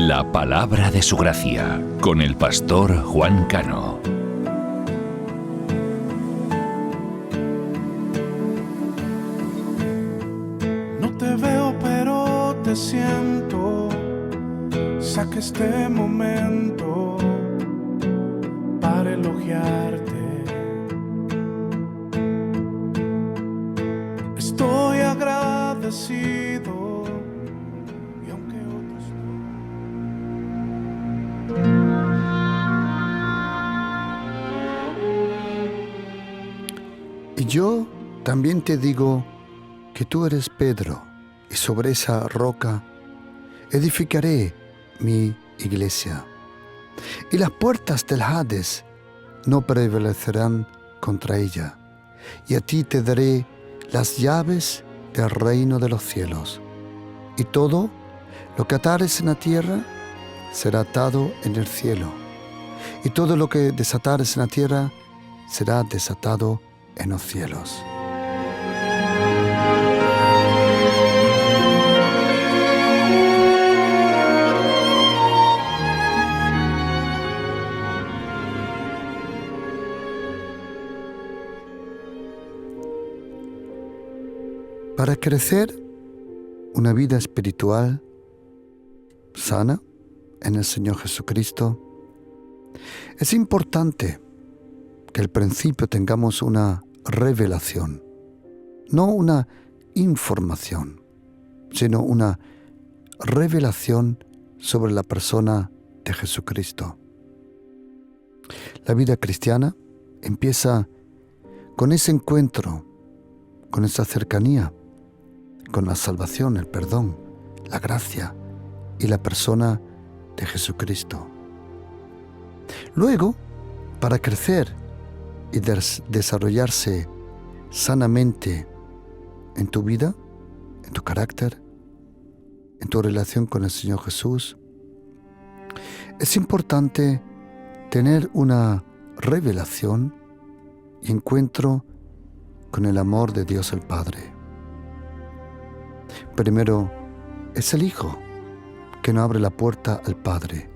La palabra de su gracia, con el pastor Juan Cano. No te veo, pero te siento. Saca este momento para elogiarte. Estoy agradecido. Y aunque otros Y yo también te digo que tú eres Pedro, y sobre esa roca edificaré mi iglesia. Y las puertas del Hades no prevalecerán contra ella. Y a ti te daré las llaves del reino de los cielos. Y todo lo que atares en la tierra será atado en el cielo. Y todo lo que desatares en la tierra será desatado en los cielos. Para crecer una vida espiritual sana en el Señor Jesucristo, es importante que al principio tengamos una revelación, no una información, sino una revelación sobre la persona de Jesucristo. La vida cristiana empieza con ese encuentro, con esa cercanía, con la salvación, el perdón, la gracia y la persona de Jesucristo. Luego, para crecer y desarrollarse sanamente en tu vida, en tu carácter, en tu relación con el Señor Jesús, es importante tener una revelación y encuentro con el amor de Dios el Padre. Primero, es el Hijo que no abre la puerta al Padre.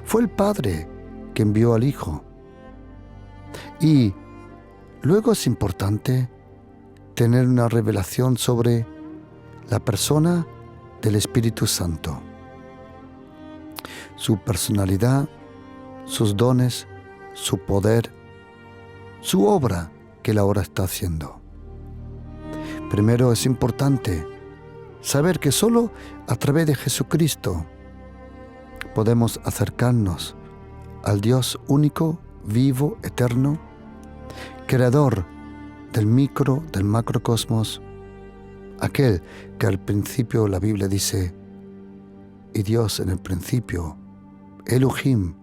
Fue el Padre que envió al Hijo. Y luego es importante tener una revelación sobre la persona del Espíritu Santo, su personalidad, sus dones, su poder, su obra que Él ahora está haciendo. Primero es importante saber que solo a través de Jesucristo podemos acercarnos al Dios único, vivo, eterno, creador del micro, del macrocosmos, aquel que al principio la Biblia dice, y Dios en el principio, Elohim,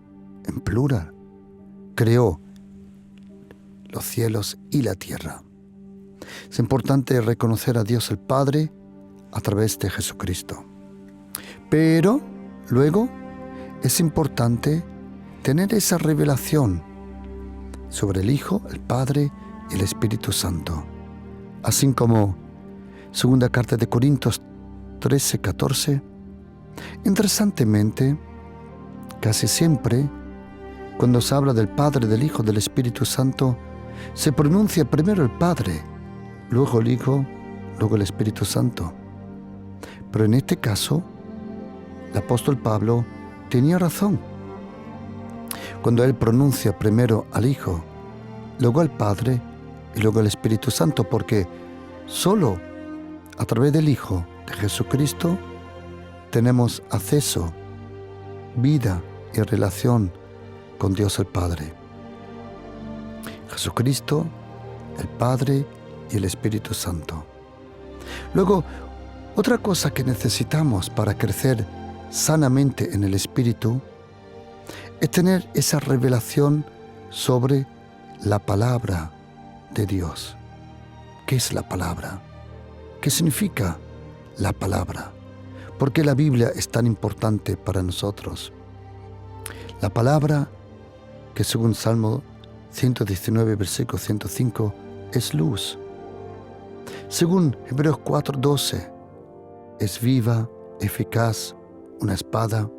en plural, creó los cielos y la tierra. Es importante reconocer a Dios el Padre a través de Jesucristo. Pero luego es importante tener esa revelación sobre el Hijo, el Padre y el Espíritu Santo. Así como segunda carta de Corintios 13:14. Interesantemente, casi siempre, cuando se habla del Padre, del Hijo, del Espíritu Santo, se pronuncia primero el Padre, luego el Hijo, luego el Espíritu Santo. Pero en este caso, el apóstol Pablo tenía razón cuando él pronuncia primero al Hijo, luego al Padre y luego al Espíritu Santo, porque solo a través del Hijo de Jesucristo tenemos acceso, vida y relación con Dios el Padre. Jesucristo, el Padre y el Espíritu Santo. Luego, otra cosa que necesitamos para crecer sanamente en el Espíritu es tener esa revelación sobre la palabra de Dios. ¿Qué es la palabra? ¿Qué significa la palabra? ¿Por qué la Biblia es tan importante para nosotros? La palabra, que según Salmo 119, versículo 105, es luz. Según Hebreos 4:12, es viva, eficaz, una espada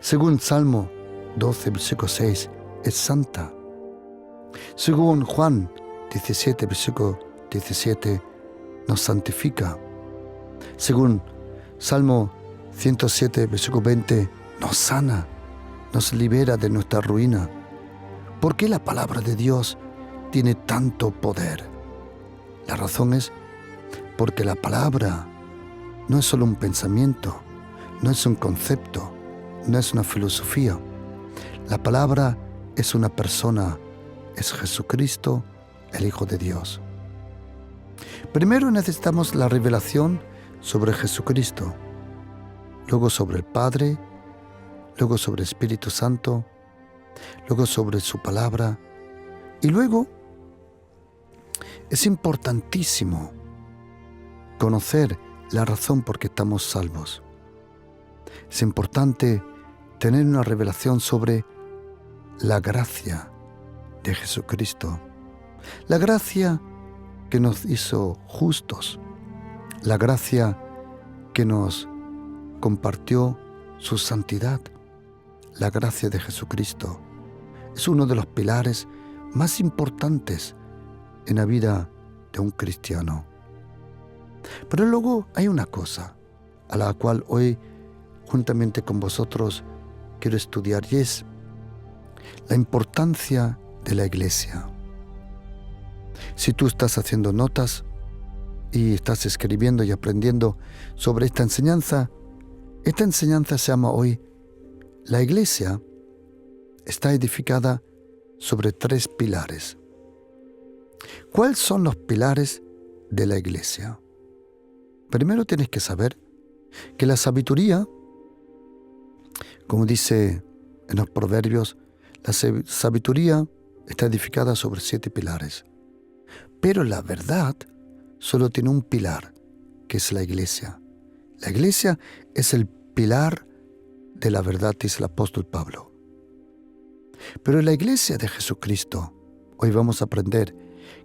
Según Salmo 12, versículo 6, es santa. Según Juan 17, versículo 17, nos santifica. Según Salmo 107, versículo 20, nos sana, nos libera de nuestra ruina. ¿Por qué la palabra de Dios tiene tanto poder? La razón es porque la palabra no es solo un pensamiento, no es un concepto, no es una filosofía. La palabra es una persona, es Jesucristo, el Hijo de Dios. Primero necesitamos la revelación sobre Jesucristo, luego sobre el Padre, luego sobre el Espíritu Santo, luego sobre su palabra, y luego es importantísimo conocer la razón por qué estamos salvos. Es importante tener una revelación sobre la gracia de Jesucristo, la gracia que nos hizo justos, la gracia que nos compartió su santidad. La gracia de Jesucristo es uno de los pilares más importantes en la vida de un cristiano. Pero luego hay una cosa a la cual hoy, juntamente con vosotros, quiero estudiar, y es la importancia de la iglesia. Si tú estás haciendo notas y estás escribiendo y aprendiendo sobre esta enseñanza se llama hoy: la iglesia está edificada sobre 3 pilares. ¿Cuáles son los pilares de la iglesia? Primero tienes que saber que la sabiduría, como dice en los Proverbios, la sabiduría está edificada sobre 7 pilares. Pero la verdad solo tiene un pilar, que es la iglesia. La iglesia es el pilar de la verdad, dice el apóstol Pablo. Pero la iglesia de Jesucristo, hoy vamos a aprender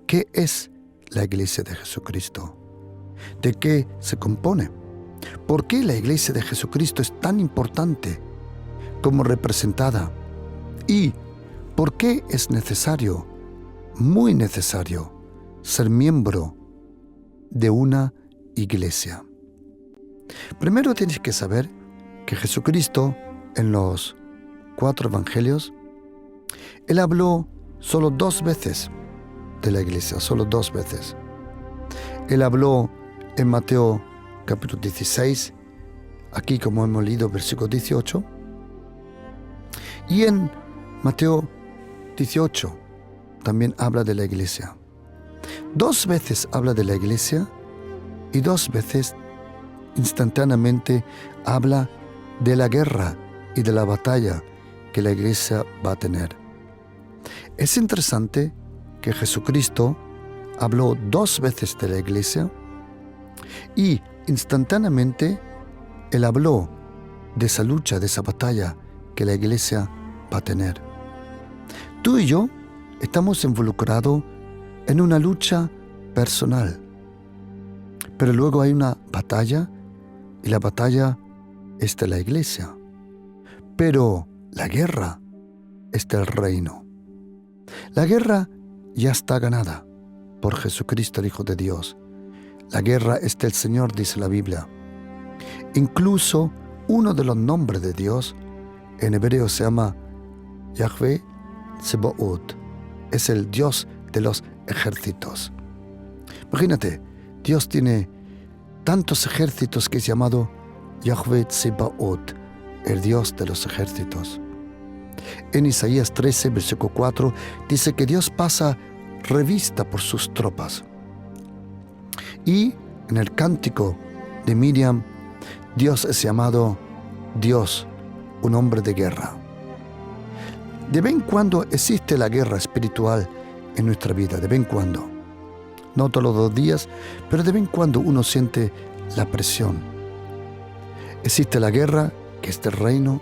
qué es la iglesia de Jesucristo, de qué se compone, por qué la iglesia de Jesucristo es tan importante como representada y por qué es necesario, muy necesario, ser miembro de una iglesia. Primero tienes que saber que Jesucristo, en los 4 evangelios, Él habló solo 2 veces de la iglesia, solo 2 veces. Él habló en Mateo capítulo 16, aquí como hemos leído versículo 18, y en Mateo 18 también habla de la iglesia. 2 veces habla de la iglesia y 2 veces instantáneamente habla de la guerra y de la batalla que la iglesia va a tener. Es interesante que Jesucristo habló 2 veces de la iglesia y instantáneamente Él habló de esa lucha, de esa batalla que la iglesia va a tener. Tú y yo estamos involucrados en una lucha personal, pero luego hay una batalla, y la batalla es de la iglesia. Pero la guerra es del reino. La guerra ya está ganada por Jesucristo, el Hijo de Dios. La guerra es del Señor, dice la Biblia. Incluso uno de los nombres de Dios en hebreo se llama Yahvé Tsebaot. Es el Dios de los ejércitos. Imagínate, Dios tiene tantos ejércitos que es llamado Yahvé Tsebaot, el Dios de los ejércitos. En Isaías 13, versículo 4, dice que Dios pasa revista por sus tropas. Y en el cántico de Miriam, Dios es llamado Dios, un hombre de guerra. De vez en cuando existe la guerra espiritual en nuestra vida, de vez en cuando. No todos los días, pero de vez en cuando uno siente la presión. Existe la guerra, que es del reino.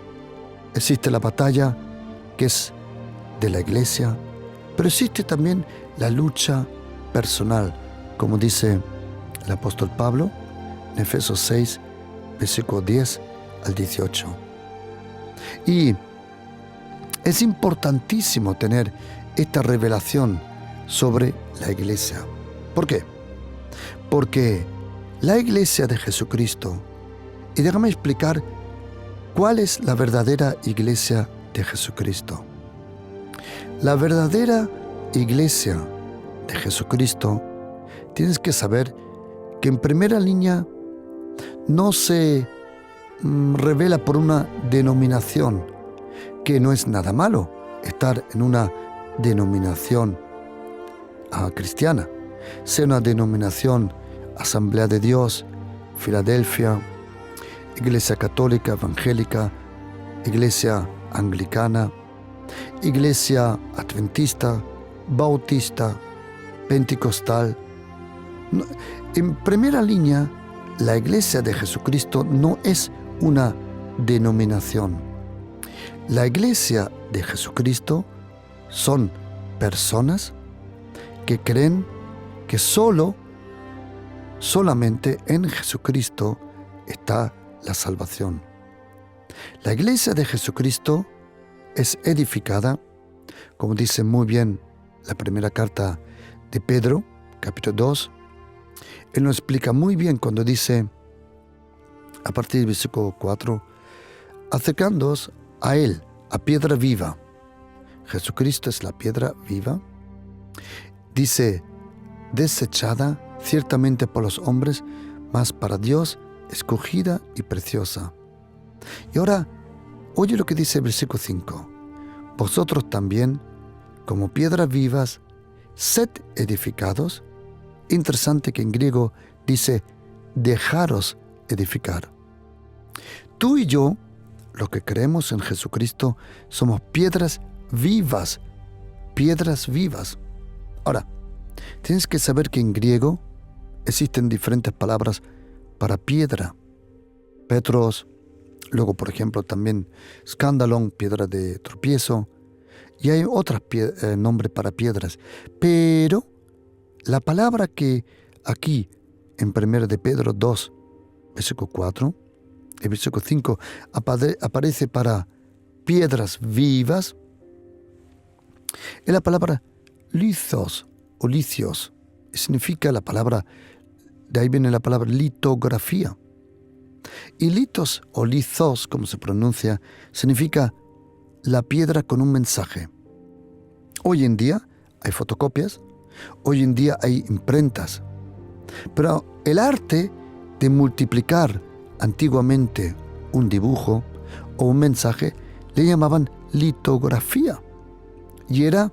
Existe la batalla, que es de la iglesia. Pero existe también la lucha personal, como dice el apóstol Pablo en Efesios 6, versículo 10 al 18. Y es importantísimo tener esta revelación sobre la iglesia. ¿Por qué? Porque la iglesia de Jesucristo, y déjame explicar cuál es la verdadera iglesia de Jesucristo. La verdadera iglesia de Jesucristo, tienes que saber que en primera línea no se revela por una denominación, que no es nada malo estar en una denominación cristiana, sea una denominación Asamblea de Dios, Filadelfia, Iglesia Católica, Evangélica, Iglesia Anglicana, Iglesia Adventista, Bautista, Pentecostal. En primera línea, la Iglesia de Jesucristo no es una denominación. La Iglesia de Jesucristo son personas que creen que solamente en Jesucristo está la salvación. La Iglesia de Jesucristo es edificada, como dice muy bien la primera carta de Pedro, capítulo 2. Él nos explica muy bien cuando dice, a partir del versículo 4, acercándoos a Él, a piedra viva. Jesucristo es la piedra viva. Dice, desechada ciertamente por los hombres, mas para Dios escogida y preciosa. Y ahora, oye lo que dice el versículo 5. Vosotros también, como piedras vivas, sed edificados. Interesante que en griego dice, dejaros edificar. Tú y yo, los que creemos en Jesucristo, somos piedras vivas. Piedras vivas. Ahora, tienes que saber que en griego existen diferentes palabras para piedra. Petros, luego por ejemplo también scandalon, piedra de tropiezo, y hay otros nombres para piedras. Pero la palabra que aquí en 1 de Pedro 2, versículo 4, el versículo 5 aparece para piedras vivas, es la palabra lithos o licios. Significa la palabra, de ahí viene la palabra litografía. Y litos o lithos, como se pronuncia, significa la piedra con un mensaje. Hoy en día hay fotocopias, hoy en día hay imprentas, pero el arte de multiplicar antiguamente un dibujo o un mensaje le llamaban litografía, y era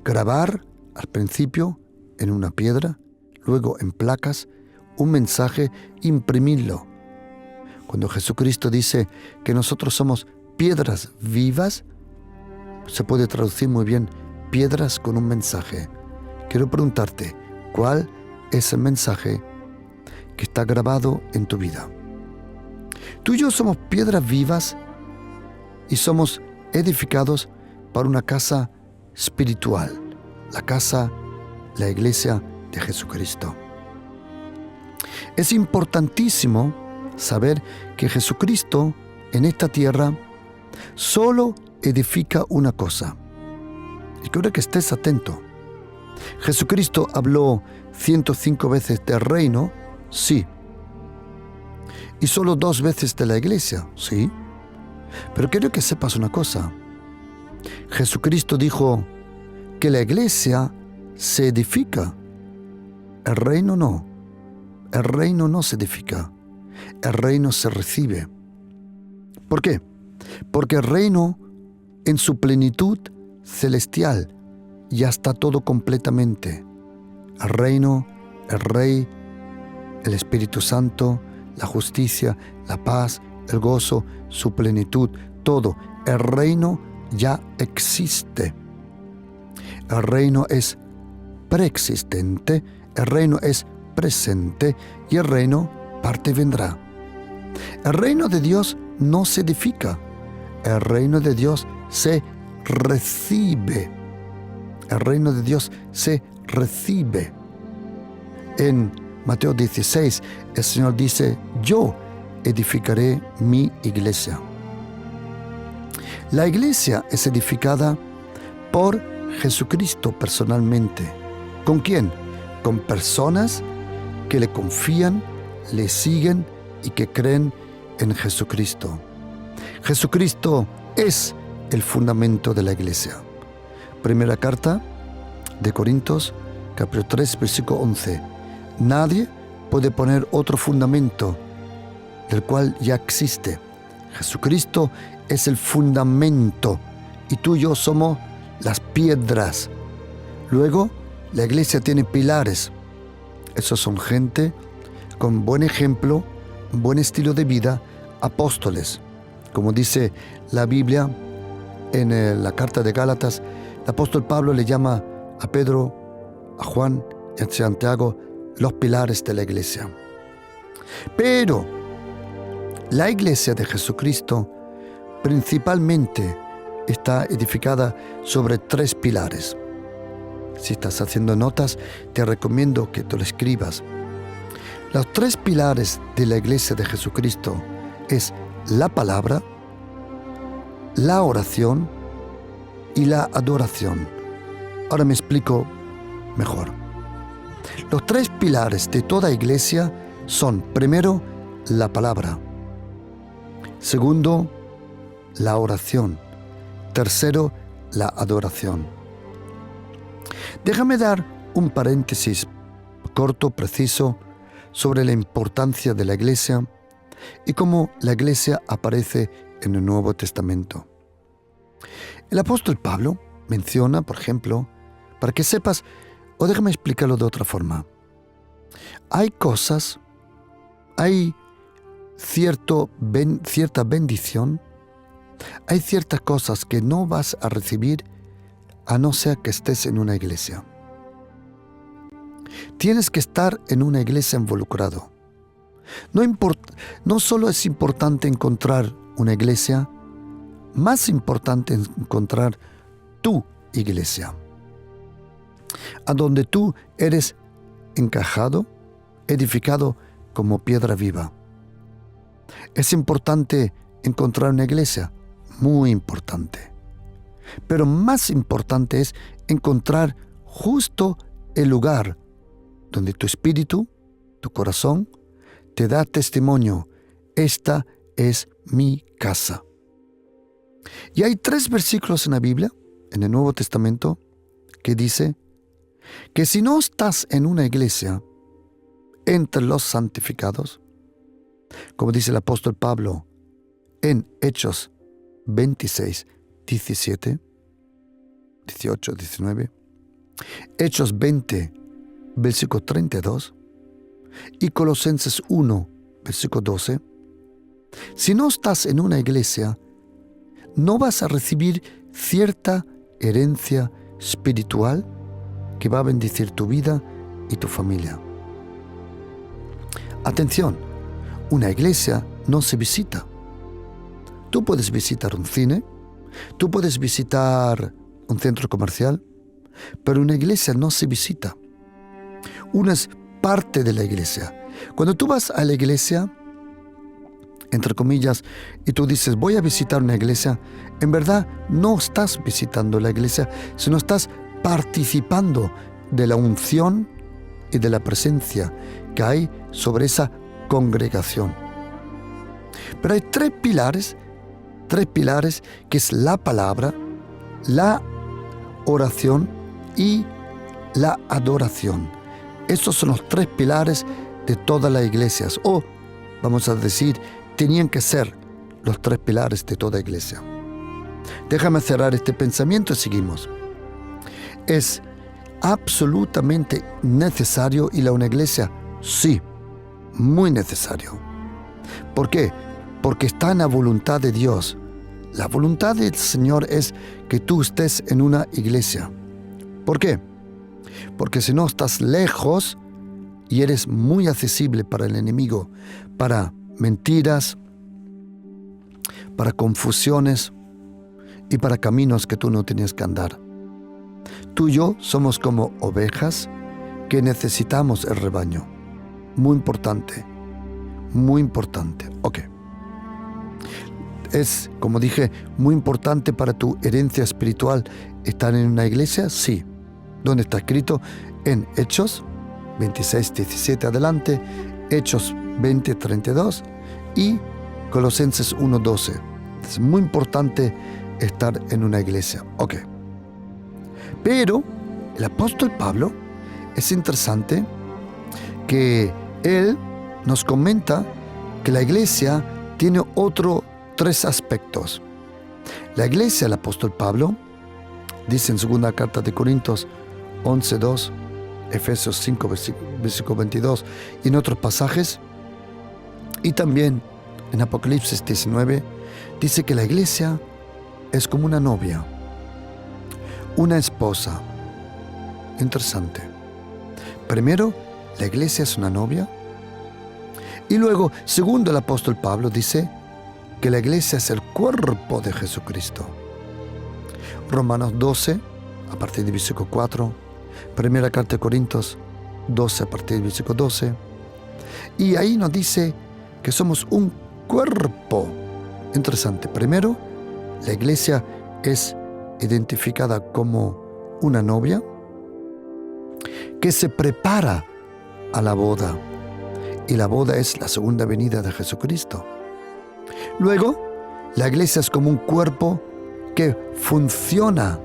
grabar al principio en una piedra, luego en placas, un mensaje, imprimirlo. Cuando Jesucristo dice que nosotros somos piedras vivas, se puede traducir muy bien, piedras con un mensaje. Quiero preguntarte, ¿cuál es el mensaje que está grabado en tu vida? Tú y yo somos piedras vivas y somos edificados para una casa espiritual, la iglesia de Jesucristo. Es importantísimo saber que Jesucristo en esta tierra solo edifica una cosa. Y quiero que estés atento. Jesucristo habló 105 veces del reino, sí. Y solo 2 veces de la iglesia, sí. Pero quiero que sepas una cosa. Jesucristo dijo que la iglesia se edifica. El reino no. El reino no se edifica. El reino se recibe. ¿Por qué? Porque el reino en su plenitud celestial ya está todo completamente. El reino, el Rey, el Espíritu Santo, la justicia, la paz, el gozo, su plenitud, todo. El reino ya existe. El reino es preexistente, el reino es presente y el reino parte vendrá. El reino de Dios no se edifica, el reino de Dios se recibe. El reino de Dios se recibe. En Mateo 16, el Señor dice, yo edificaré mi iglesia. La iglesia es edificada por Jesucristo personalmente. ¿Con quién? Con personas que le confían, le siguen y que creen en Jesucristo. Jesucristo es el fundamento de la iglesia. Primera carta de Corintios, capítulo 3, versículo 11. Nadie puede poner otro fundamento del cual ya existe. Jesucristo es el fundamento y tú y yo somos las piedras. Luego, la iglesia tiene pilares. Esos son gente con buen ejemplo, buen estilo de vida, apóstoles. Como dice la Biblia en la carta de Gálatas, el apóstol Pablo le llama a Pedro, a Juan y a Santiago los pilares de la iglesia. Pero la iglesia de Jesucristo principalmente está edificada sobre 3 pilares. Si estás haciendo notas, te recomiendo que te lo escribas. Los 3 pilares de la iglesia de Jesucristo es la palabra, la oración y la adoración. Ahora me explico mejor. Los 3 pilares de toda iglesia son, primero, la palabra. Segundo, la oración. Tercero, la adoración. Déjame dar un paréntesis corto, preciso, sobre la importancia de la iglesia y cómo la iglesia aparece en el Nuevo Testamento. El apóstol Pablo menciona, por ejemplo, para que sepas, o déjame explicarlo de otra forma. Hay cosas, hay cierta bendición, hay ciertas cosas que no vas a recibir a no ser que estés en una iglesia. Tienes que estar en una iglesia involucrado. No solo es importante encontrar una iglesia, más importante es encontrar tu iglesia, a donde tú eres encajado, edificado como piedra viva. Es importante encontrar una iglesia, muy importante. Pero más importante es encontrar justo el lugar donde tu espíritu, tu corazón, te da testimonio. Esta es mi casa. Y hay 3 versículos en la Biblia, en el Nuevo Testamento, que dice que si no estás en una iglesia entre los santificados, como dice el apóstol Pablo en Hechos 26, 17, 18, 19, Hechos 20, versículo 32 y Colosenses 1, versículo 12, si no estás en una iglesia, no vas a recibir cierta herencia espiritual que va a bendecir tu vida y tu familia. Atención, una iglesia no se visita. Tú puedes visitar un cine, tú puedes visitar un centro comercial, pero una iglesia no se visita. Una es parte de la iglesia. Cuando tú vas a la iglesia, entre comillas, y tú dices, voy a visitar una iglesia, en verdad no estás visitando la iglesia, sino estás participando de la unción y de la presencia que hay sobre esa congregación. Pero hay 3 pilares que es la palabra, la oración y la adoración. Estos son los 3 pilares de todas las iglesias, o vamos a decir, tenían que ser los 3 pilares de toda iglesia. Déjame cerrar este pensamiento y seguimos. Es absolutamente necesario ir a una iglesia, sí, muy necesario. ¿Por qué? Porque está en la voluntad de Dios. La voluntad del Señor es que tú estés en una iglesia. ¿Por qué? Porque si no estás lejos y eres muy accesible para el enemigo, para mentiras, para confusiones y para caminos que tú no tenías que andar. Tú y yo somos como ovejas que necesitamos el rebaño. Muy importante, muy importante. Ok. ¿Es, como dije, muy importante para tu herencia espiritual estar en una iglesia? Sí. ¿Dónde está escrito? En Hechos 26, 17 adelante, Hechos 20, 32 y Colosenses 1, 12. Es muy importante estar en una iglesia. Ok. Pero el apóstol Pablo, es interesante que él nos comenta que la iglesia tiene tres aspectos. La iglesia, el apóstol Pablo, dice en segunda carta de Corintios 11:2, Efesios 5, versículo 22, y en otros pasajes, y también en Apocalipsis 19, dice que la iglesia es como una novia, una esposa. Interesante. Primero, la iglesia es una novia. Y luego, segundo, el apóstol Pablo dice que la iglesia es el cuerpo de Jesucristo. Romanos 12, a partir del versículo 4. Primera carta de Corintios 12, a partir del versículo 12. Y ahí nos dice que somos un cuerpo. Interesante. Primero, la iglesia es identificada como una novia que se prepara a la boda. Y la boda es la segunda venida de Jesucristo. Luego, la iglesia es como un cuerpo que funciona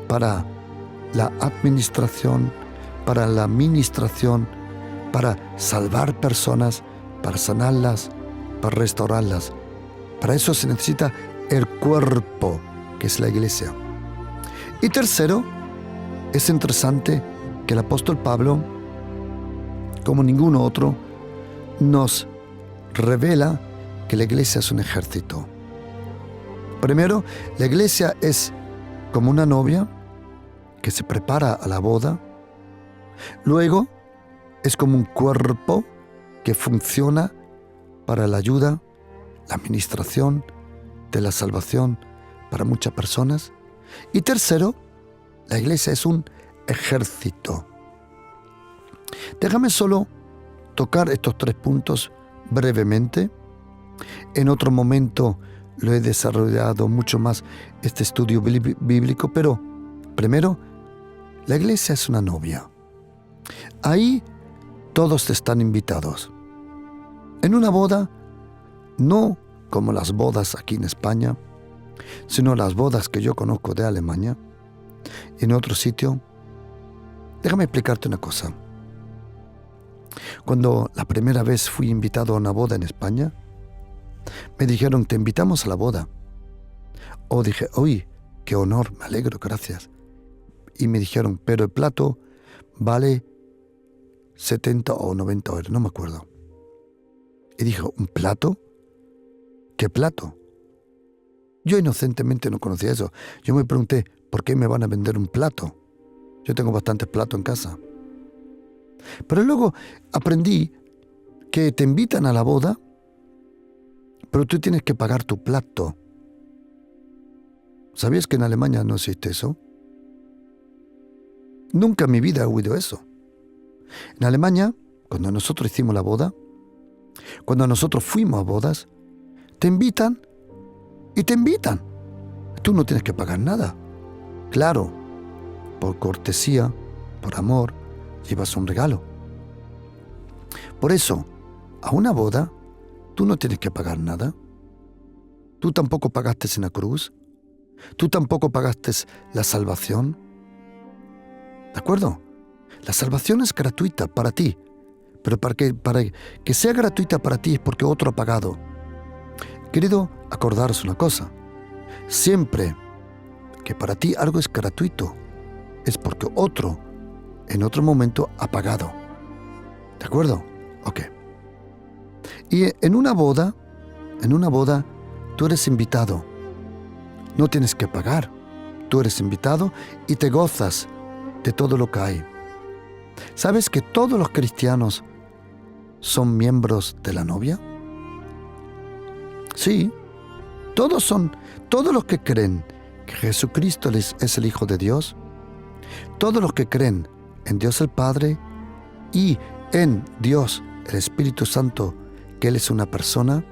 para la administración, para la ministración, para salvar personas, para sanarlas, para restaurarlas. Para eso se necesita el cuerpo, que es la iglesia. Y tercero, es interesante que el apóstol Pablo, como ninguno otro, nos revela que la iglesia es un ejército. Primero, la iglesia es como una novia que se prepara a la boda. Luego, es como un cuerpo que funciona para la ayuda, la administración de la salvación para muchas personas. Y tercero, la iglesia es un ejército. Déjame solo tocar estos 3 puntos brevemente. En otro momento lo he desarrollado mucho más este estudio bíblico, pero primero, la iglesia es una novia. Ahí todos están invitados. En una boda, no como las bodas aquí en España, sino las bodas que yo conozco de Alemania, en otro sitio. Déjame explicarte una cosa. Cuando la primera vez fui invitado a una boda en España, me dijeron, te invitamos a la boda. Dije, uy, qué honor, me alegro, gracias. Y me dijeron, pero el plato vale 70 o 90 euros, no me acuerdo. Y dije, ¿un plato? ¿Qué plato? Yo inocentemente no conocía eso. Yo me pregunté, ¿por qué me van a vender un plato? Yo tengo bastantes platos en casa. Pero luego aprendí que te invitan a la boda, pero tú tienes que pagar tu plato. ¿Sabías que en Alemania no existe eso? Nunca en mi vida he oído eso. En Alemania, cuando nosotros hicimos la boda, cuando nosotros fuimos a bodas, te invitan y te invitan. Tú no tienes que pagar nada. Claro, por cortesía, por amor, llevas un regalo. Por eso, a una boda, tú no tienes que pagar nada. Tú tampoco pagaste en la cruz. Tú tampoco pagaste la salvación. ¿De acuerdo? La salvación es gratuita para ti. Pero para que sea gratuita para ti es porque otro ha pagado. Querido, acordaros una cosa. Siempre que para ti algo es gratuito, es porque otro, en otro momento, ha pagado. ¿De acuerdo? Ok. Y en una boda, tú eres invitado. No tienes que pagar. Tú eres invitado y te gozas de todo lo que hay. ¿Sabes que todos los cristianos son miembros de la novia? Sí, todos los que creen que Jesucristo es el Hijo de Dios, todos los que creen en Dios el Padre y en Dios el Espíritu Santo, que Él es una persona,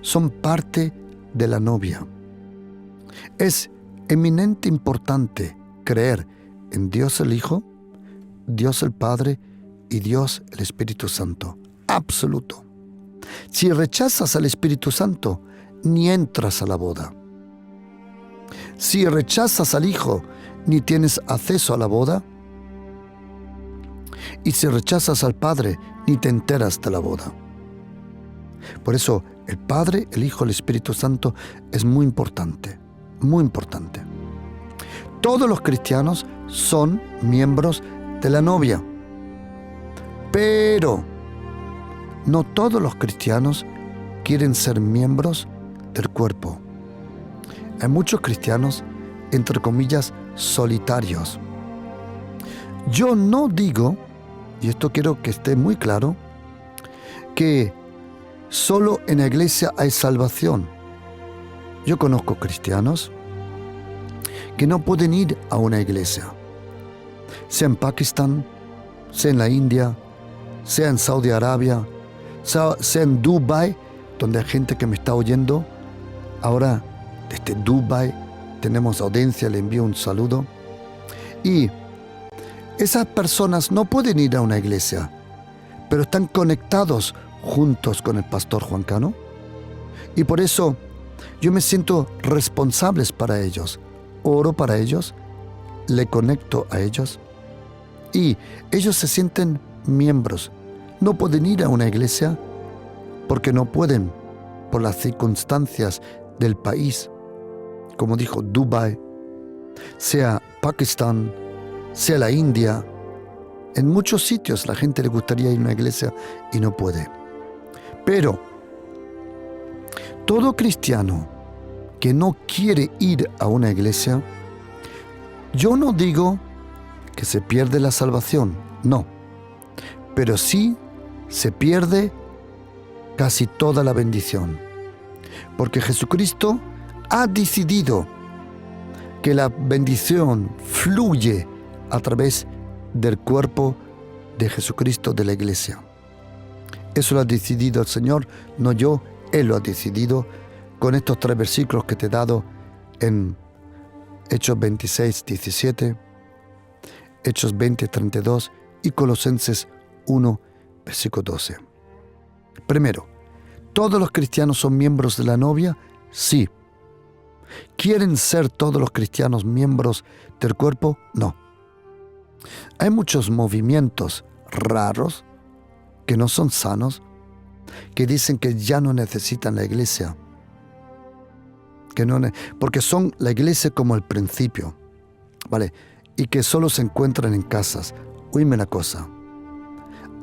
son parte de la novia. Es eminentemente importante creer en Dios el Hijo, Dios el Padre y Dios el Espíritu Santo. Absoluto. Si rechazas al Espíritu Santo, ni entras a la boda. Si rechazas al Hijo, ni tienes acceso a la boda. Y si rechazas al Padre, ni te enteras de la boda. Por eso, el Padre, el Hijo, el Espíritu Santo es muy importante, muy importante. Todos los cristianos son miembros de la novia, pero no todos los cristianos quieren ser miembros del cuerpo. Hay muchos cristianos, entre comillas, solitarios. Yo no digo, y esto quiero que esté muy claro, que solo en la iglesia hay salvación. Yo conozco cristianos que no pueden ir a una iglesia, sea en Pakistán, sea en la India, sea en Saudi Arabia, sea en Dubái, donde hay gente que me está oyendo. Ahora, desde Dubái, tenemos audiencia, le envío un saludo. Y esas personas no pueden ir a una iglesia, pero están conectados juntos con el pastor Juan Cano. Y por eso yo me siento responsable para ellos. Oro para ellos, le conecto a ellos y ellos se sienten miembros. No pueden ir a una iglesia porque no pueden por las circunstancias del país, como dijo Dubái, sea Pakistán, sea la India. En muchos sitios la gente le gustaría ir a una iglesia y no puede. Pero todo cristiano que no quiere ir a una iglesia, yo no digo que se pierde la salvación, no, pero sí se pierde casi toda la bendición, porque Jesucristo ha decidido que la bendición fluye a través del cuerpo de Jesucristo de la iglesia. Eso lo ha decidido el Señor, no yo, Él lo ha decidido con estos 3 versículos que te he dado en Hechos 26, 17, Hechos 20, 32 y Colosenses 1, versículo 12. Primero, ¿todos los cristianos son miembros de la novia? Sí. ¿Quieren ser todos los cristianos miembros del cuerpo? No. Hay muchos movimientos raros que no son sanos, que dicen que ya no necesitan la iglesia, porque son la iglesia como el principio, ¿vale? Y que solo se encuentran en casas. Oíme una cosa,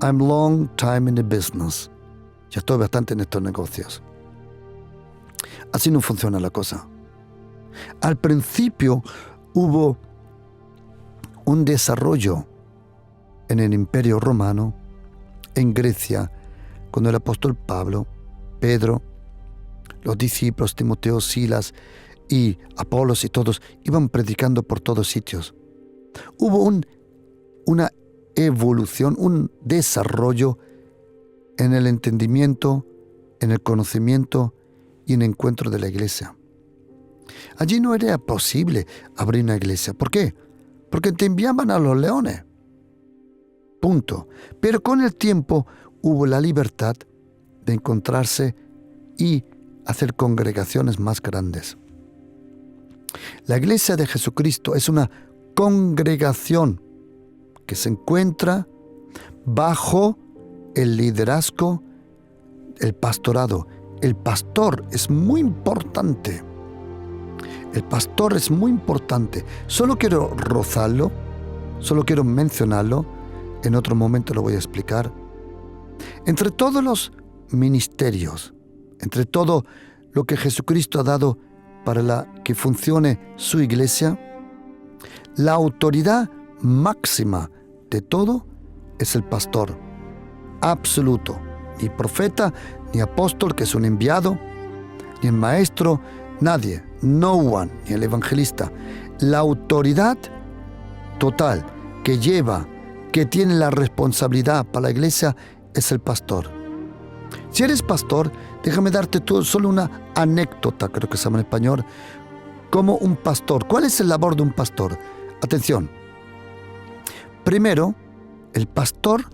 I'm long time in the business. Ya estoy bastante en estos negocios. Así no funciona la cosa. Al principio hubo un desarrollo en el Imperio Romano, en Grecia, cuando el apóstol Pablo, Pedro, los discípulos, Timoteo, Silas y Apolos y todos iban predicando por todos sitios. Hubo una evolución, un desarrollo en el entendimiento, en el conocimiento y en el encuentro de la iglesia. Allí no era posible abrir una iglesia. ¿Por qué? Porque te enviaban a los leones. Punto. Pero con el tiempo hubo la libertad de encontrarse y hacer congregaciones más grandes. La iglesia de Jesucristo es una congregación que se encuentra bajo el liderazgo, el pastorado. El pastor es muy importante. El pastor es muy importante. Solo quiero rozarlo, solo quiero mencionarlo. En otro momento lo voy a explicar. Entre todos los ministerios, entre todo lo que Jesucristo ha dado para que funcione su iglesia, la autoridad máxima de todo es el pastor. Absoluto. Ni profeta, ni apóstol, que es un enviado, ni el maestro, nadie, no one, ni el evangelista. La autoridad total que tiene la responsabilidad para la iglesia es el pastor. Si eres pastor, déjame darte solo una anécdota, creo que se llama en español, como un pastor. ¿Cuál es el labor de un pastor? Atención. Primero, el pastor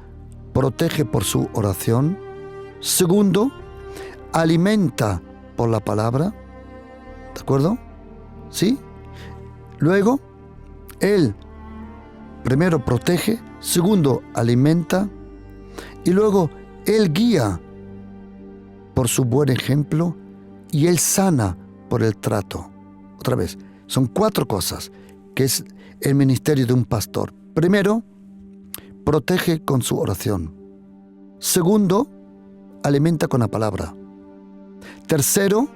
protege por su oración. Segundo, alimenta por la palabra. ¿De acuerdo? ¿Sí? Luego, él primero protege, segundo alimenta y luego él guía por su buen ejemplo y él sana por el trato. Otra vez, son 4 cosas que es el ministerio de un pastor. Primero, protege con su oración. Segundo, alimenta con la palabra. Tercero,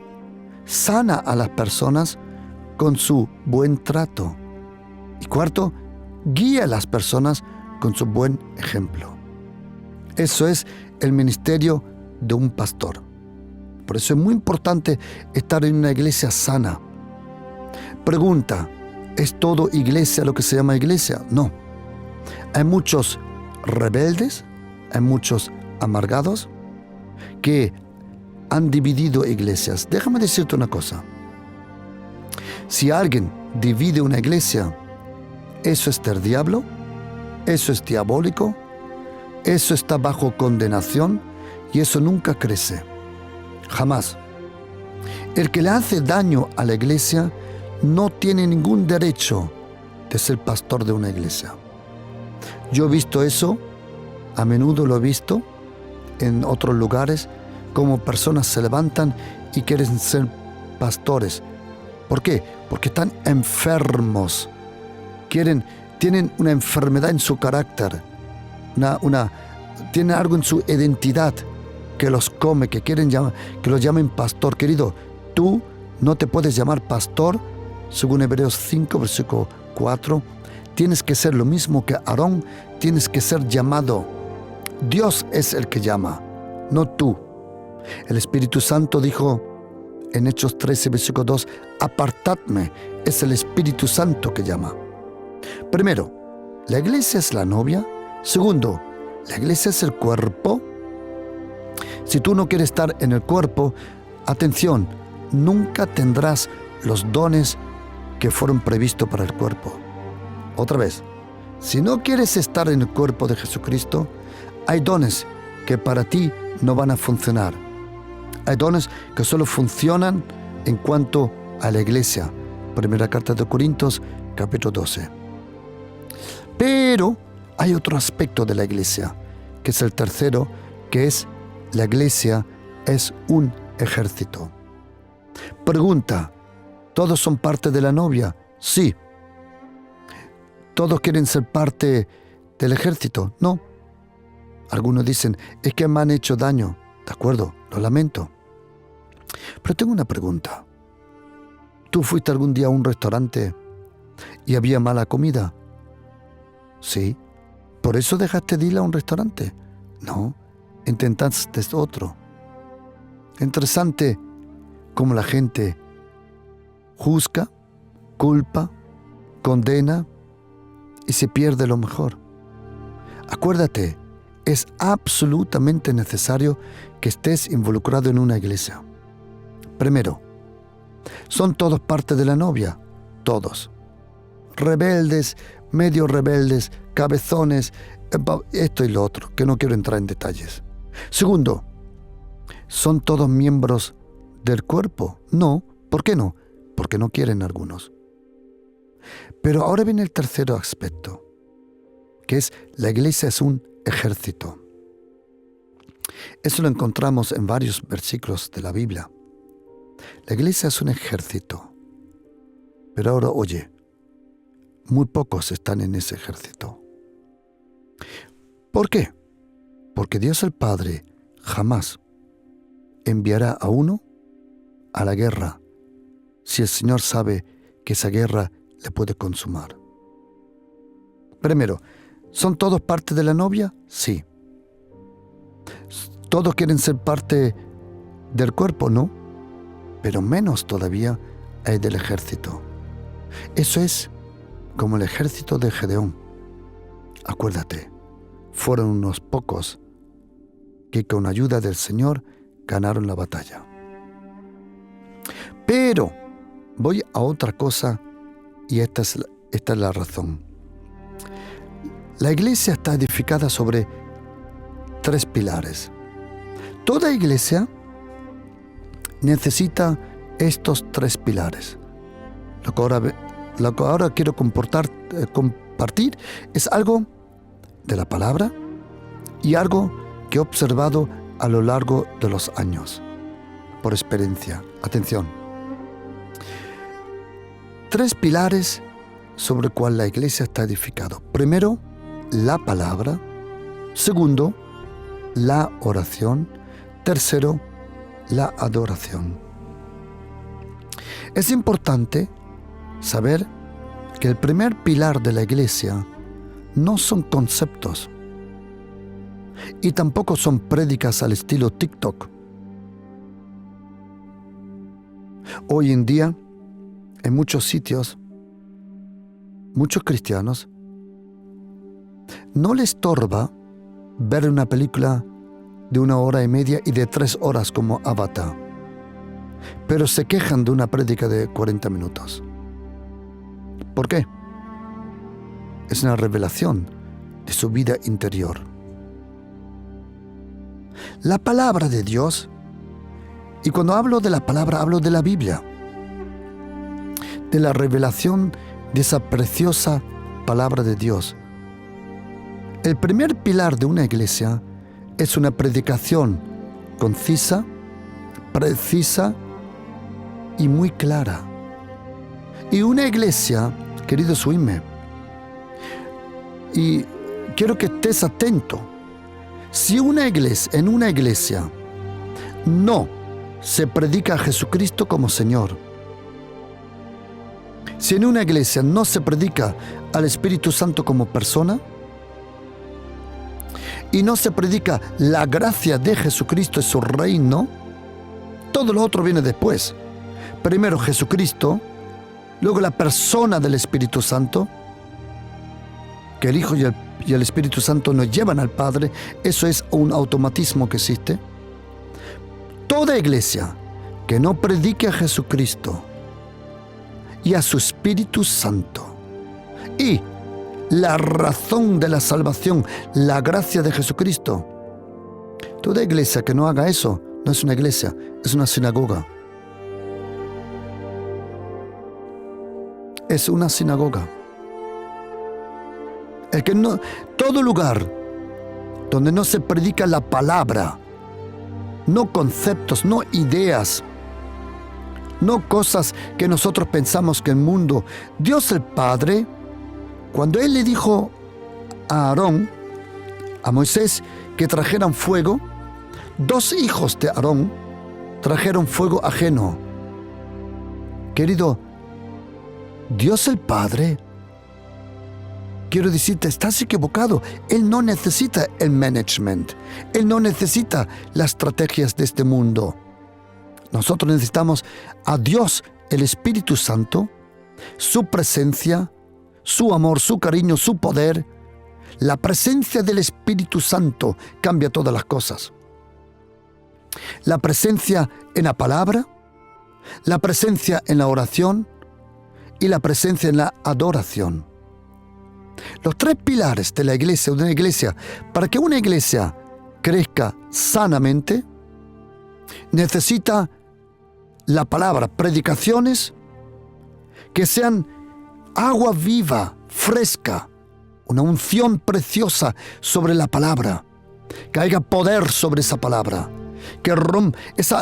sana a las personas con su buen trato. Y cuarto, guía a las personas con su buen ejemplo. Eso es el ministerio de un pastor. Por eso es muy importante estar en una iglesia sana. Pregunta, ¿es todo iglesia lo que se llama iglesia? No. Hay muchos rebeldes, hay muchos amargados que han dividido iglesias. Déjame decirte una cosa. Si alguien divide una iglesia, eso es del diablo, eso es diabólico, eso está bajo condenación y eso nunca crece. Jamás. El que le hace daño a la iglesia no tiene ningún derecho de ser pastor de una iglesia. Yo he visto eso, a menudo lo he visto en otros lugares, como personas se levantan y quieren ser pastores. ¿Por qué? Porque están enfermos. Tienen una enfermedad en su carácter, tienen algo en su identidad que los come, que quieren que los llamen pastor. Querido, tú no te puedes llamar pastor, según Hebreos 5, versículo 4. Tienes que ser lo mismo que Aarón, tienes que ser llamado. Dios es el que llama, no tú. El Espíritu Santo dijo en Hechos 13, versículo 2, apartadme, es el Espíritu Santo que llama. Primero, la iglesia es la novia. Segundo, la iglesia es el cuerpo. Si tú no quieres estar en el cuerpo, atención, nunca tendrás los dones que fueron previstos para el cuerpo. Otra vez, si no quieres estar en el cuerpo de Jesucristo, hay dones que para ti no van a funcionar. Hay dones que solo funcionan en cuanto a la iglesia. Primera carta de Corintios, capítulo 12. Pero hay otro aspecto de la iglesia, que es el tercero, que es la iglesia es un ejército. Pregunta, ¿todos son parte de la novia? Sí. ¿Todos quieren ser parte del ejército? No. Algunos dicen, es que me han hecho daño. De acuerdo, lo lamento. Pero tengo una pregunta. ¿Tú fuiste algún día a un restaurante y había mala comida? Sí. ¿Por eso dejaste de ir a un restaurante? No. Intentaste otro. Interesante cómo la gente juzga, culpa, condena y se pierde lo mejor. Acuérdate, es absolutamente necesario que estés involucrado en una iglesia. Primero, ¿son todos parte de la novia? Todos. Rebeldes, medio rebeldes, cabezones, esto y lo otro, que no quiero entrar en detalles. Segundo, ¿son todos miembros del cuerpo? No. ¿Por qué no? Porque no quieren algunos. Pero ahora viene el tercer aspecto, que es la iglesia es un ejército. Eso lo encontramos en varios versículos de la Biblia. La iglesia es un ejército. Pero ahora, oye, muy pocos están en ese ejército. ¿Por qué? Porque Dios el Padre jamás enviará a uno a la guerra si el Señor sabe que esa guerra le puede consumar. Primero, ¿son todos parte de la novia? Sí. ¿Todos quieren ser parte del cuerpo? No. Pero menos todavía hay del ejército. Eso es como el ejército de Gedeón. Acuérdate, fueron unos pocos que con ayuda del Señor ganaron la batalla. Pero voy a otra cosa, y esta es la razón. La iglesia está edificada sobre 3 pilares. Toda iglesia necesita estos 3 pilares. Lo que ahora quiero compartir es algo de la palabra y algo que he observado a lo largo de los años, por experiencia. Atención. 3 pilares sobre los cuales la iglesia está edificada. Primero, la palabra. Segundo, la oración. Tercero, la adoración. Es importante saber que el primer pilar de la iglesia no son conceptos y tampoco son prédicas al estilo TikTok. Hoy en día, en muchos sitios, muchos cristianos no les estorba ver una película de 1 hora y media y de 3 horas como Avatar, pero se quejan de una prédica de 40 minutos. ¿Por qué? Es una revelación de su vida interior. La palabra de Dios, y cuando hablo de la palabra, hablo de la Biblia, de la revelación de esa preciosa palabra de Dios. El primer pilar de una iglesia es una predicación concisa, precisa y muy clara. Y una iglesia, queridos, oíme, y quiero que estés atento. Si en una iglesia no se predica a Jesucristo como Señor, si en una iglesia no se predica al Espíritu Santo como persona, y no se predica la gracia de Jesucristo y su reino, todo lo otro viene después. Primero Jesucristo, luego la persona del Espíritu Santo, que el Hijo y el Espíritu Santo nos llevan al Padre. Eso es un automatismo que existe. Toda iglesia que no predique a Jesucristo y a su Espíritu Santo y la razón de la salvación, la gracia de Jesucristo, toda iglesia que no haga eso no es una iglesia, es una sinagoga. Es una sinagoga. Todo lugar donde no se predica la palabra, no conceptos, no ideas, no cosas que nosotros pensamos que el mundo. Dios el Padre, cuando Él le dijo a Aarón, a Moisés, que trajeran fuego, 2 hijos de Aarón trajeron fuego ajeno. Querido, Dios el Padre, quiero decirte, estás equivocado. Él no necesita el management. Él no necesita las estrategias de este mundo. Nosotros necesitamos a Dios, el Espíritu Santo, su presencia, su amor, su cariño, su poder. La presencia del Espíritu Santo cambia todas las cosas. La presencia en la palabra, la presencia en la oración y la presencia en la adoración. Los 3 pilares de la iglesia, de una iglesia, para que una iglesia crezca sanamente, necesita la palabra, predicaciones que sean agua viva, fresca, una unción preciosa sobre la palabra, que haya poder sobre esa palabra, que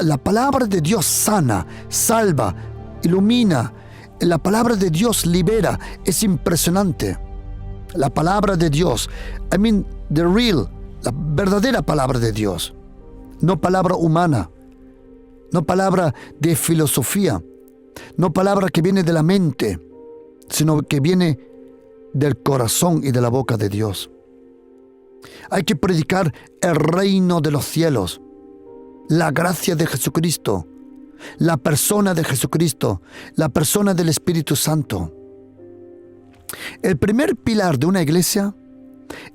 la palabra de Dios sana, salva, ilumina. La palabra de Dios libera, es impresionante. La palabra de Dios, la verdadera palabra de Dios, no palabra humana, no palabra de filosofía, no palabra que viene de la mente, sino que viene del corazón y de la boca de Dios. Hay que predicar el reino de los cielos, la gracia de Jesucristo, la persona de Jesucristo, la persona del Espíritu Santo. El primer pilar de una iglesia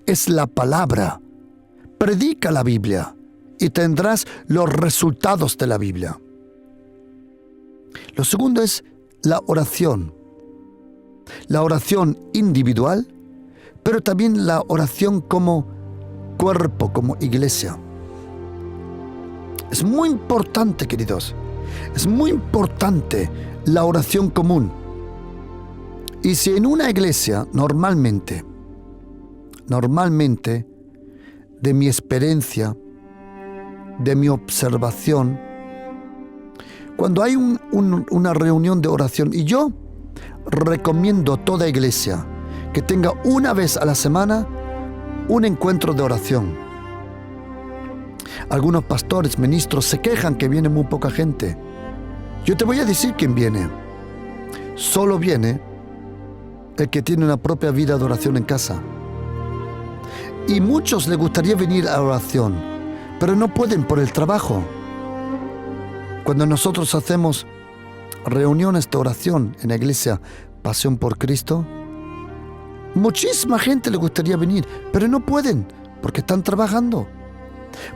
es la palabra. Predica la Biblia y tendrás los resultados de la Biblia. Lo segundo es la oración. La oración individual, pero también la oración como cuerpo, como iglesia. Es muy importante, queridos. Es muy importante la oración común. Y si en una iglesia, normalmente, de mi experiencia, de mi observación, cuando hay una reunión de oración, y yo recomiendo a toda iglesia que tenga una vez a la semana un encuentro de oración. Algunos pastores, ministros se quejan que viene muy poca gente. Yo te voy a decir quién viene. Solo viene el que tiene una propia vida de oración en casa. Y muchos les gustaría venir a la oración, pero no pueden por el trabajo. Cuando nosotros hacemos reuniones de oración en la iglesia Pasión por Cristo, muchísima gente le gustaría venir, pero no pueden porque están trabajando,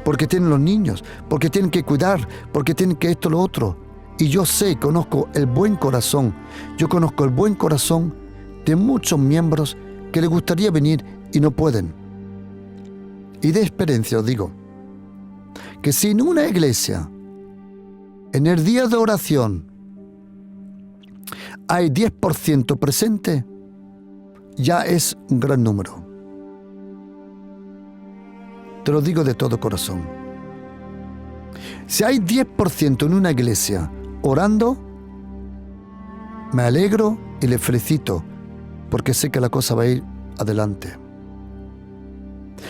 porque tienen los niños, porque tienen que cuidar, porque tienen que esto, lo otro. Y yo sé, conozco el buen corazón, de muchos miembros que les gustaría venir y no pueden. Y de experiencia os digo que si en una iglesia, en el día de oración, hay 10% presente, ya es un gran número. Te lo digo de todo corazón. Si hay 10% en una iglesia orando, me alegro y le felicito, porque sé que la cosa va a ir adelante.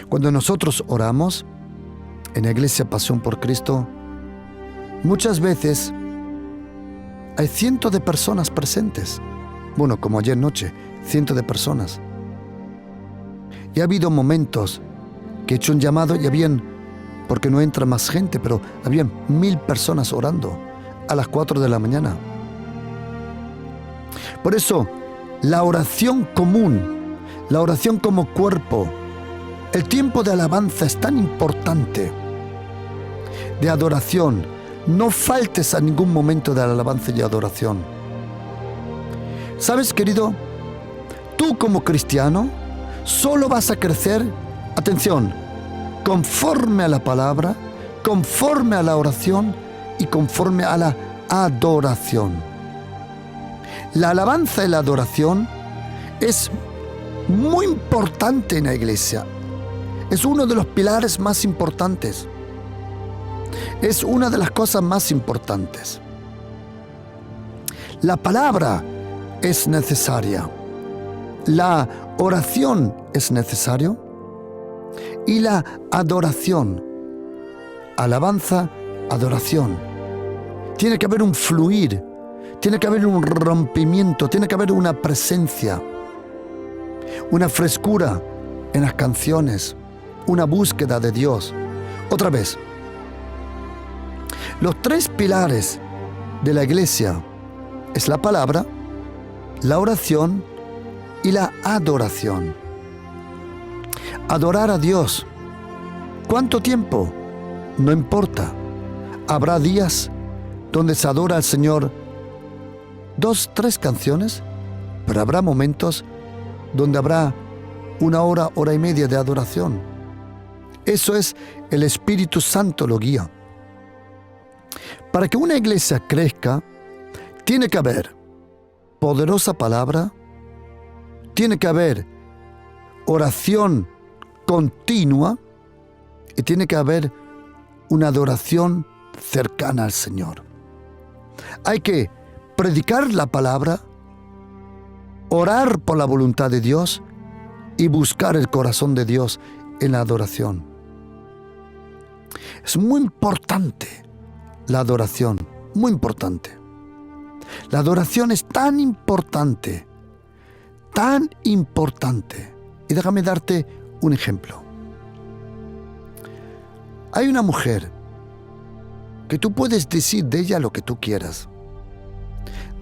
Cuando nosotros oramos en la iglesia Pasión por Cristo, muchas veces hay cientos de personas presentes. Bueno, como ayer noche, cientos de personas. Y ha habido momentos que he hecho un llamado y habían, porque no entra más gente, pero habían 1000 personas orando a las 4 de la mañana. Por eso, la oración común, la oración como cuerpo, el tiempo de alabanza es tan importante, de adoración. No faltes a ningún momento de alabanza y adoración. ¿Sabes, querido? Tú como cristiano solo vas a crecer, atención, conforme a la palabra, conforme a la oración y conforme a la adoración. La alabanza y la adoración es muy importante en la iglesia. Es uno de los pilares más importantes. Es una de las cosas más importantes. La palabra es necesaria. La oración es necesario. Y la adoración. Alabanza, adoración. Tiene que haber un fluir. Tiene que haber un rompimiento. Tiene que haber una presencia. Una frescura en las canciones. Una búsqueda de Dios. Otra vez. Los 3 pilares de la iglesia es la palabra, la oración y la adoración. Adorar a Dios. ¿Cuánto tiempo? No importa. Habrá días donde se adora al Señor 2, 3 canciones, pero habrá momentos donde habrá 1 hora, hora y media de adoración. Eso es, el Espíritu Santo lo guía. Para que una iglesia crezca, tiene que haber poderosa palabra, tiene que haber oración continua y tiene que haber una adoración cercana al Señor. Hay que predicar la palabra, orar por la voluntad de Dios y buscar el corazón de Dios en la adoración. Es muy importante la adoración, muy importante. La adoración es tan importante, tan importante. Y déjame darte un ejemplo. Hay una mujer que tú puedes decir de ella lo que tú quieras.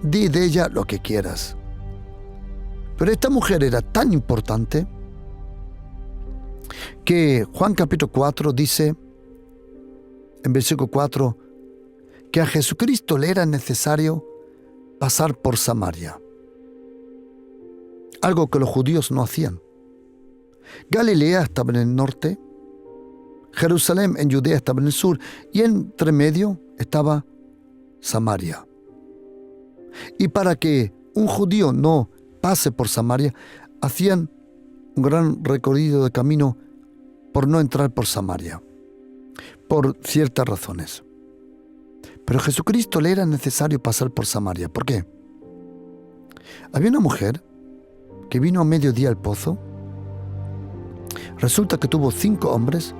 Di de ella lo que quieras. Pero esta mujer era tan importante que Juan capítulo 4 dice en versículo 4, que a Jesucristo le era necesario pasar por Samaria. Algo que los judíos no hacían. Galilea estaba en el norte, Jerusalén en Judea estaba en el sur, y entre medio estaba Samaria. Y para que un judío no pase por Samaria, hacían un gran recorrido de camino por no entrar por Samaria, por ciertas razones. Pero a Jesucristo le era necesario pasar por Samaria. ¿Por qué? Había una mujer que vino a mediodía al pozo. Resulta que tuvo 5 hombres,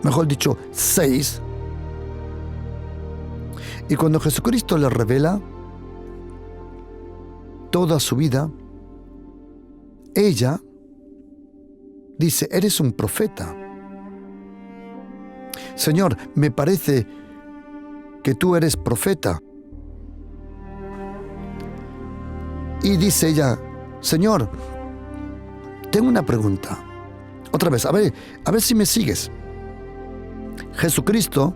mejor dicho, 6. Y cuando Jesucristo le revela toda su vida, ella dice: eres un profeta. Señor, me parece que tú eres profeta. Y dice ella: Señor, tengo una pregunta. Otra vez, a ver si me sigues. Jesucristo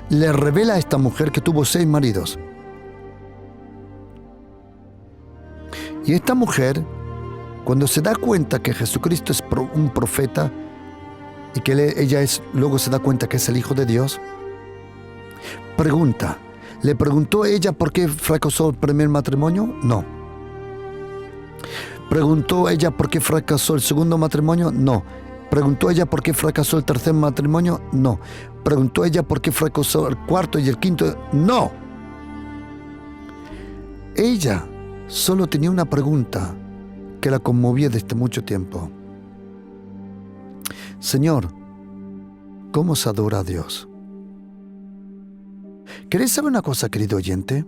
le revela a esta mujer que tuvo 6 maridos. Y esta mujer, cuando se da cuenta que Jesucristo es un profeta y que luego se da cuenta que es el Hijo de Dios, ¿le preguntó ella por qué fracasó el primer matrimonio? No. ¿Preguntó ella por qué fracasó el segundo matrimonio? No. ¿Preguntó ella por qué fracasó el tercer matrimonio? No. ¿Preguntó ella por qué fracasó el cuarto y el quinto? No. Ella solo tenía una pregunta que la conmovía desde mucho tiempo. Señor, ¿cómo se adora a Dios? ¿Queréis saber una cosa, querido oyente?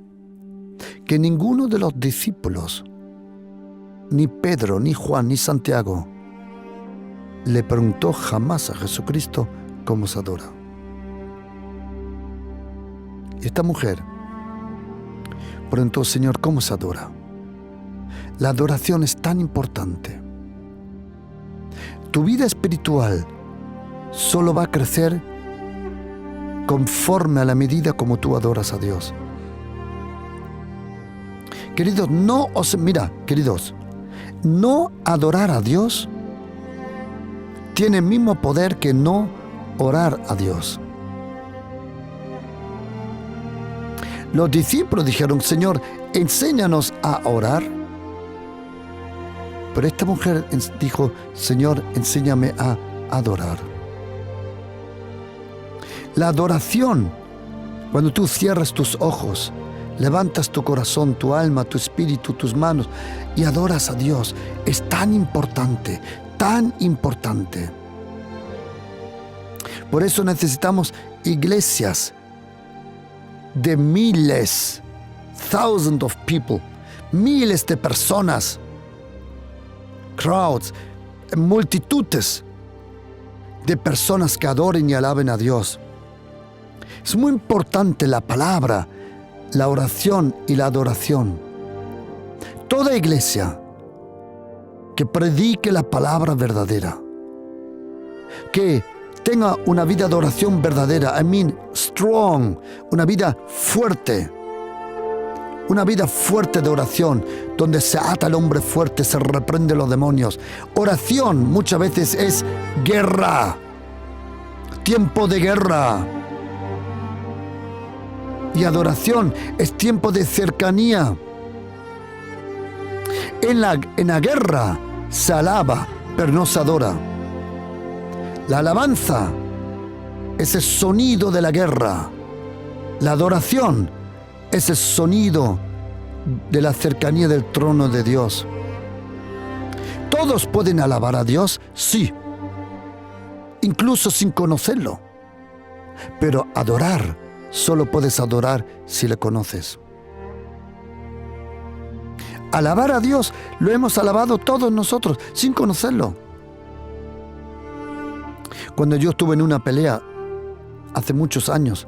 Que ninguno de los discípulos, ni Pedro, ni Juan, ni Santiago, le preguntó jamás a Jesucristo cómo se adora. Y esta mujer preguntó: Señor, ¿cómo se adora? La adoración es tan importante. Tu vida espiritual solo va a crecer conforme a la medida como tú adoras a Dios. Queridos, no adorar a Dios tiene el mismo poder que no orar a Dios. Los discípulos dijeron: Señor, enséñanos a orar. Pero esta mujer dijo: Señor, enséñame a adorar. La adoración, cuando tú cierras tus ojos, levantas tu corazón, tu alma, tu espíritu, tus manos y adoras a Dios, es tan importante, tan importante. Por eso necesitamos iglesias de miles, thousands of people, miles de personas, crowds, multitudes de personas que adoren y alaben a Dios. Es muy importante la palabra, la oración y la adoración. Toda iglesia que predique la palabra verdadera, que tenga una vida de oración verdadera, strong, una vida fuerte de oración, donde se ata al hombre fuerte, se reprende los demonios. Oración muchas veces es guerra, tiempo de guerra. Y adoración es tiempo de cercanía. En la guerra se alaba, pero no se adora. La alabanza es el sonido de la guerra. La adoración es el sonido de la cercanía del trono de Dios. ¿Todos pueden alabar a Dios? Sí, incluso sin conocerlo. Pero adorar, solo puedes adorar si le conoces. Alabar a Dios lo hemos alabado todos nosotros sin conocerlo. Cuando yo estuve en una pelea hace muchos años,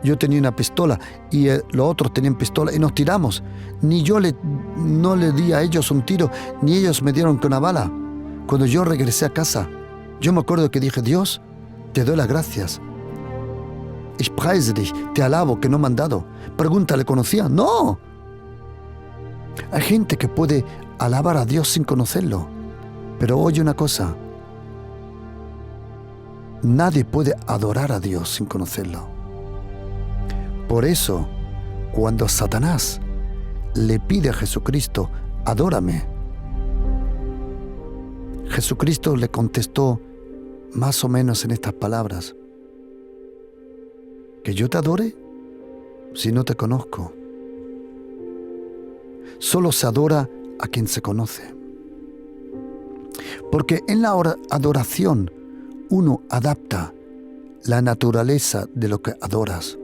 yo tenía una pistola y los otros tenían pistola y nos tiramos. Ni yo no le di a ellos un tiro, ni ellos me dieron con una bala. Cuando yo regresé a casa, yo me acuerdo que dije: Dios, te doy las gracias, Ich preise dich, te alabo, que no me han dado. Pregunta, ¿le conocía? No. Hay gente que puede alabar a Dios sin conocerlo. Pero oye una cosa. Nadie puede adorar a Dios sin conocerlo. Por eso, cuando Satanás le pide a Jesucristo, adórame, Jesucristo le contestó más o menos en estas palabras: ¿que yo te adore si no te conozco? Solo se adora a quien se conoce. Porque en la adoración uno adapta la naturaleza de lo que adoras.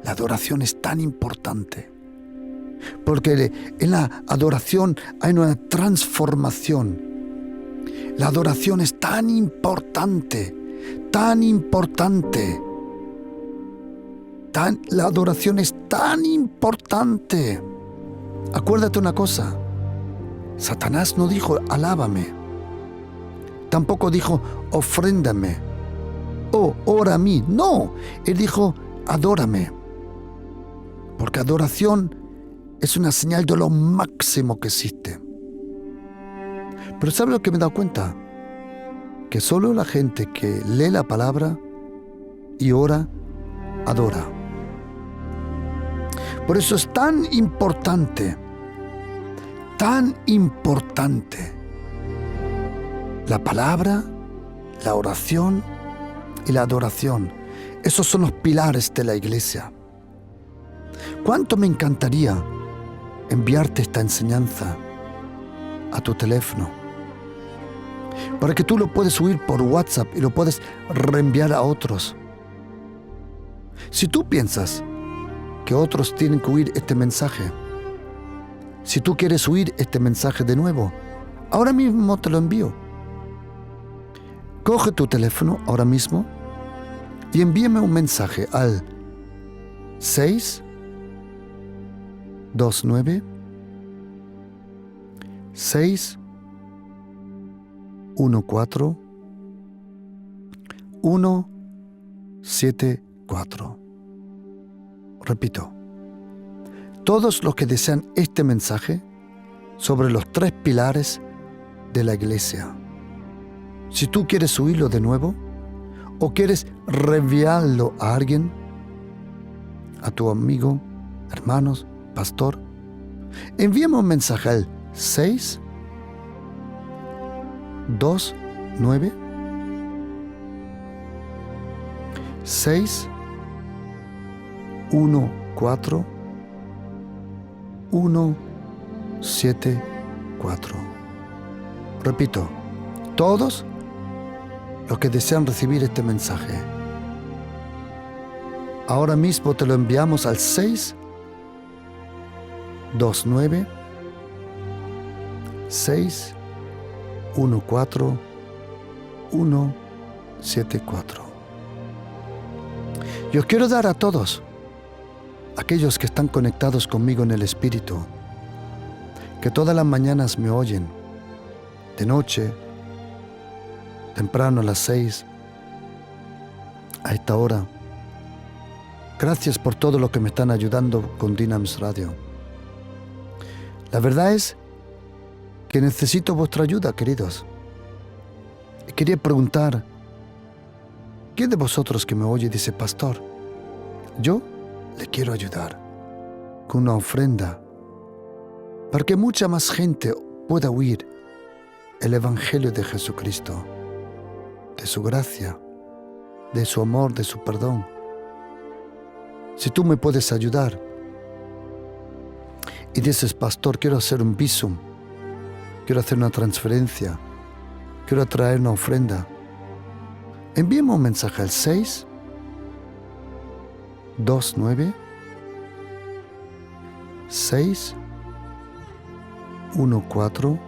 La adoración es tan importante, porque en la adoración hay una transformación. La adoración es tan importante, tan importante. La adoración es tan importante. Acuérdate una cosa, Satanás no dijo alábame, tampoco dijo ofréndame o ora a mí, no, él dijo adórame, porque adoración es una señal de lo máximo que existe. Pero ¿sabe lo que me he dado cuenta? Que solo la gente que lee la palabra y ora, adora. Por eso es tan importante la palabra, la oración y la adoración. Esos son los pilares de la iglesia. ¿Cuánto me encantaría enviarte esta enseñanza a tu teléfono, para que tú lo puedas subir por WhatsApp y lo puedes reenviar a otros? Si tú piensas que otros tienen que oír este mensaje, si tú quieres oír este mensaje de nuevo, ahora mismo te lo envío. Coge tu teléfono ahora mismo y envíame un mensaje al 629 614 174. Repito, todos los que desean este mensaje sobre los 3 pilares de la iglesia. Si tú quieres oírlo de nuevo o quieres reenviarlo a alguien, a tu amigo, hermanos, pastor, envíame un mensaje al 629 614 174. Repito, todos los que desean recibir este mensaje, ahora mismo te lo enviamos al 629 614 174. Yo quiero dar a todos aquellos que están conectados conmigo en el Espíritu, que todas las mañanas me oyen, de noche, temprano a las 6, a esta hora. Gracias por todo lo que me están ayudando con Dynamis Radio. La verdad es que necesito vuestra ayuda, queridos. Y quería preguntar, ¿quién de vosotros que me oye dice, pastor, yo le quiero ayudar con una ofrenda para que mucha más gente pueda oír el Evangelio de Jesucristo, de su gracia, de su amor, de su perdón? Si tú me puedes ayudar y dices, pastor, quiero hacer un visum, quiero hacer una transferencia, quiero traer una ofrenda, envíame un mensaje al 629 614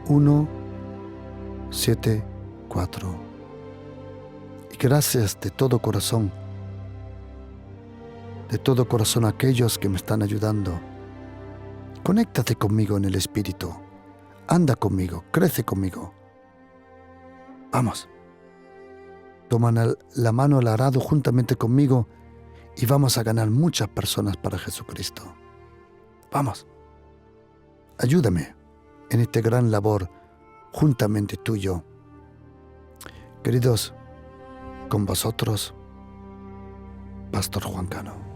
174. Y gracias de todo corazón a aquellos que me están ayudando. Conéctate conmigo en el Espíritu. Anda conmigo, crece conmigo. Vamos. Toman la mano al arado juntamente conmigo y vamos a ganar muchas personas para Jesucristo. Vamos. Ayúdame en esta gran labor juntamente tú y yo. Queridos, con vosotros, Pastor Juan Cano.